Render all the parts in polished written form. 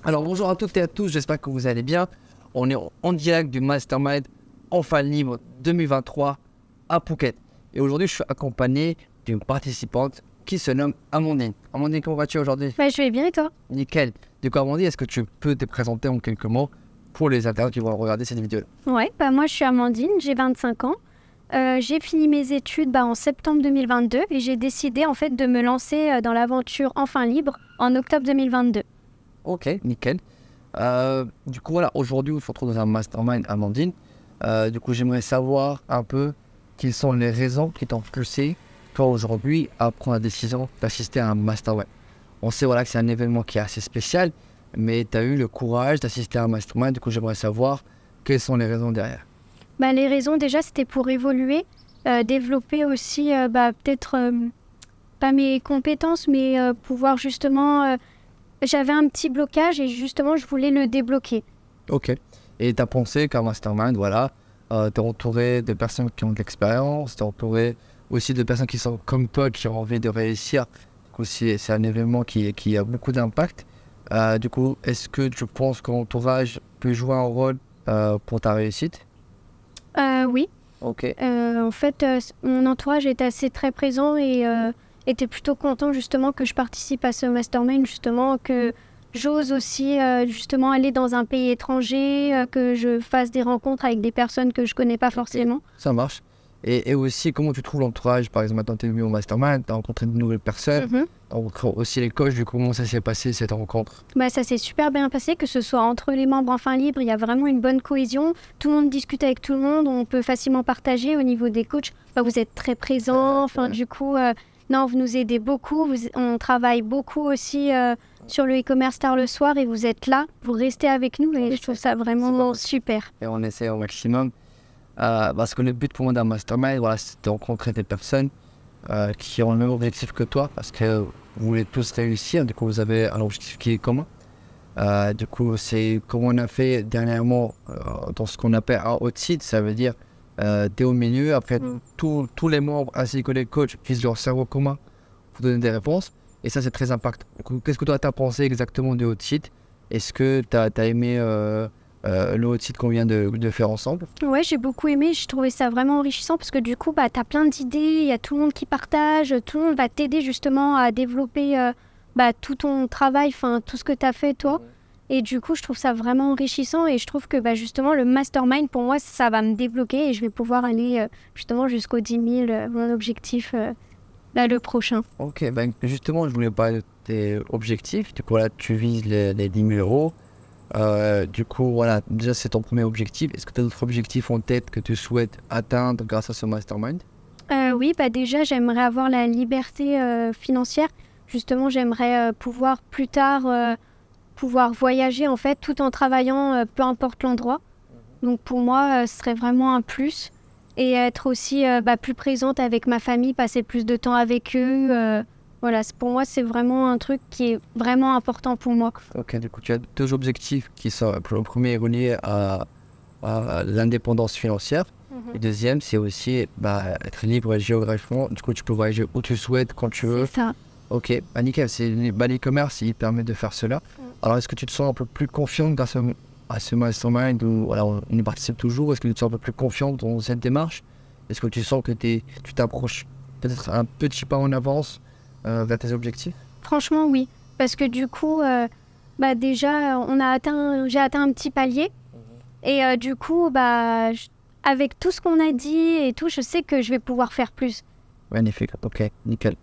Alors bonjour à toutes et à tous, j'espère que vous allez bien. On est en direct du Mastermind Enfin Libre 2023 à Phuket. Et aujourd'hui, je suis accompagné d'une participante qui se nomme Amandine. Amandine, comment vas-tu aujourd'hui? Bah, je vais bien et toi? Nickel. Du coup, Amandine, est-ce que tu peux te présenter en quelques mots pour les internautes qui vont regarder cette vidéo? Ouais, bah moi je suis Amandine, j'ai 25 ans. J'ai fini mes études en septembre 2022 et j'ai décidé en fait de me lancer dans l'aventure Enfin Libre en octobre 2022. Ok, nickel. Du coup, voilà, aujourd'hui, on se retrouve dans un mastermind, Amandine. Du coup, j'aimerais savoir un peu quelles sont les raisons qui t'ont poussé, toi, aujourd'hui, à prendre la décision d'assister à un mastermind. On sait voilà, que c'est un événement qui est assez spécial, mais tu as eu le courage d'assister à un mastermind. Du coup, j'aimerais savoir quelles sont les raisons derrière. Bah, les raisons déjà c'était pour évoluer, développer aussi peut-être pas mes compétences mais pouvoir justement... j'avais un petit blocage et justement je voulais le débloquer. Ok. Et tu as pensé qu'un mastermind, voilà, t'es entouré de personnes qui ont de l'expérience, t'es entouré aussi de personnes qui sont comme toi, qui ont envie de réussir. Du coup, c'est un événement qui a beaucoup d'impact. Du coup, est-ce que tu penses que l'entourage peut jouer un rôle pour ta réussite? Oui. Ok. En fait, mon entourage était assez très présent et était plutôt content justement que je participe à ce mastermind, justement que j'ose aussi justement aller dans un pays étranger, que je fasse des rencontres avec des personnes que je connais pas forcément. Ça marche. Et aussi, comment tu trouves l'entourage? Par exemple, maintenant, tu es venu au mastermind, tu as rencontré de nouvelles personnes, Mhm. tu as rencontré aussi les coachs. Du coup, comment ça s'est passé cette rencontre? Bah, ça s'est super bien passé, que ce soit entre les membres Enfin Libre, il y a vraiment une bonne cohésion. Tout le monde discute avec tout le monde, on peut facilement partager. Au niveau des coachs, bah, vous êtes très présents. Enfin, du coup, non, vous nous aidez beaucoup. On travaille beaucoup aussi sur le e-commerce tard le soir et vous êtes là, vous restez avec nous et je trouve ça vraiment super. Et on essaie au maximum. Parce que le but pour moi d'un mastermind, voilà, c'est de rencontrer des personnes qui ont le même objectif que toi, parce que vous voulez tous réussir. Du coup, vous avez un objectif qui est commun. Du coup, c'est comme on a fait dernièrement dans ce qu'on appelle un hot seat. Ça veut dire t'es au milieu, après tous les membres ainsi que les coachs utilisent leur cerveau commun pour donner des réponses. Et ça, c'est très impactant. Du coup, qu'est-ce que toi, tu as pensé exactement du hot seat? Est-ce que tu as aimé le hot seat qu'on vient de faire ensemble? Ouais, j'ai beaucoup aimé, je trouvais ça vraiment enrichissant parce que du coup, bah, tu as plein d'idées, il y a tout le monde qui partage, tout le monde va t'aider justement à développer tout ton travail, enfin tout ce que tu as fait toi. Et du coup, je trouve ça vraiment enrichissant et je trouve que justement le mastermind, pour moi, ça va me débloquer et je vais pouvoir aller justement jusqu'aux 10 000, mon objectif là, le prochain. Ok, ben justement, je voulais parler de tes objectifs. Du coup, là, tu vises les 10 000 euros. Du coup, voilà, déjà, c'est ton premier objectif. Est-ce que tu as d'autres objectifs en tête que tu souhaites atteindre grâce à ce mastermind? Oui, déjà, j'aimerais avoir la liberté financière. Justement, j'aimerais pouvoir plus tard pouvoir voyager en fait tout en travaillant, peu importe l'endroit. Donc pour moi, ce serait vraiment un plus. Et être aussi plus présente avec ma famille, passer plus de temps avec eux. Voilà, pour moi, c'est vraiment un truc qui est vraiment important pour moi. Ok, du coup, tu as deux objectifs qui sont, le premier est relié à l'indépendance financière. Et deuxième, c'est aussi être libre géographiquement. Du coup, tu peux voyager où tu souhaites, quand tu veux. C'est ça. Ok, nickel. L'e-commerce, il permet de faire cela. Alors, est-ce que tu te sens un peu plus confiante grâce à ce mastermind où voilà, on y participe toujours? Est-ce que tu te sens un peu plus confiante dans cette démarche? Est-ce que tu sens que tu t'approches peut-être un petit pas en avance vers tes objectifs? Franchement, oui. Parce que du coup, déjà, j'ai atteint un petit palier. Et du coup, avec tout ce qu'on a dit et tout, je sais que je vais pouvoir faire plus. Magnifique, ok, nickel.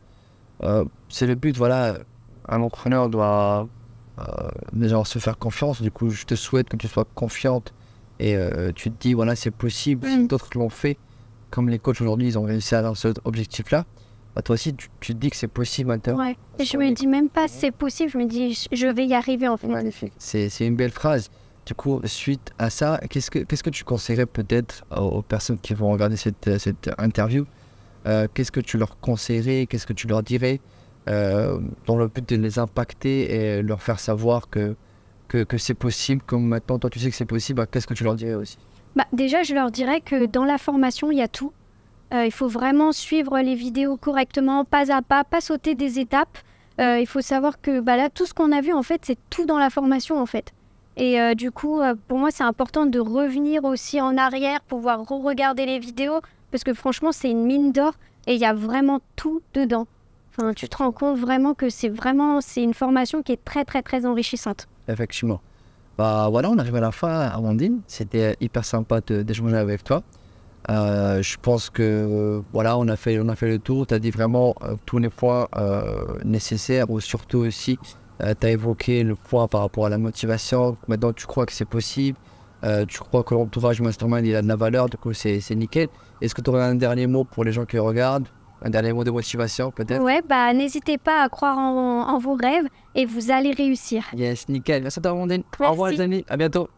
C'est le but, voilà, un entrepreneur doit déjà se faire confiance. Du coup, je te souhaite que tu sois confiante et tu te dis, voilà, c'est possible. Si d'autres l'ont fait, comme les coachs aujourd'hui, ils ont réussi à atteindre cet objectif-là. Toi aussi, tu te dis que c'est possible maintenant. Ouais. Et je me dis même pas c'est possible, je me dis je vais y arriver en fait. Magnifique. C'est une belle phrase. Du coup, suite à ça, qu'est-ce que tu conseillerais peut-être aux personnes qui vont regarder cette interview? Qu'est-ce que tu leur conseillerais? Qu'est-ce que tu leur dirais dans le but de les impacter et leur faire savoir que c'est possible? Comme maintenant, toi, tu sais que c'est possible, qu'est-ce que tu leur dirais aussi? Déjà, je leur dirais que dans la formation, il y a tout. Il faut vraiment suivre les vidéos correctement, pas à pas sauter des étapes. Il faut savoir que bah, là, tout ce qu'on a vu, en fait, c'est tout dans la formation, en fait. Et du coup, pour moi, c'est important de revenir aussi en arrière, pouvoir re-regarder les vidéos, parce que franchement, c'est une mine d'or et il y a vraiment tout dedans. Enfin, tu te rends compte vraiment que c'est une formation qui est très, très, très enrichissante. Effectivement. Bah voilà, on arrive à la fin, Amandine. C'était hyper sympa d'échanger avec toi. Je pense que voilà, on a fait le tour. Tu as dit vraiment tous les points nécessaires, ou surtout aussi, tu as évoqué le point par rapport à la motivation. Maintenant, tu crois que c'est possible. Tu crois que l'entourage mastermind il a de la valeur, du coup, c'est nickel. Est-ce que tu aurais un dernier mot pour les gens qui regardent? Un dernier mot de motivation, peut-être? Ouais, bah n'hésitez pas à croire en vos rêves et vous allez réussir. Yes, nickel. Merci à toi, Amandine. Au revoir, Merci. les amis. À bientôt.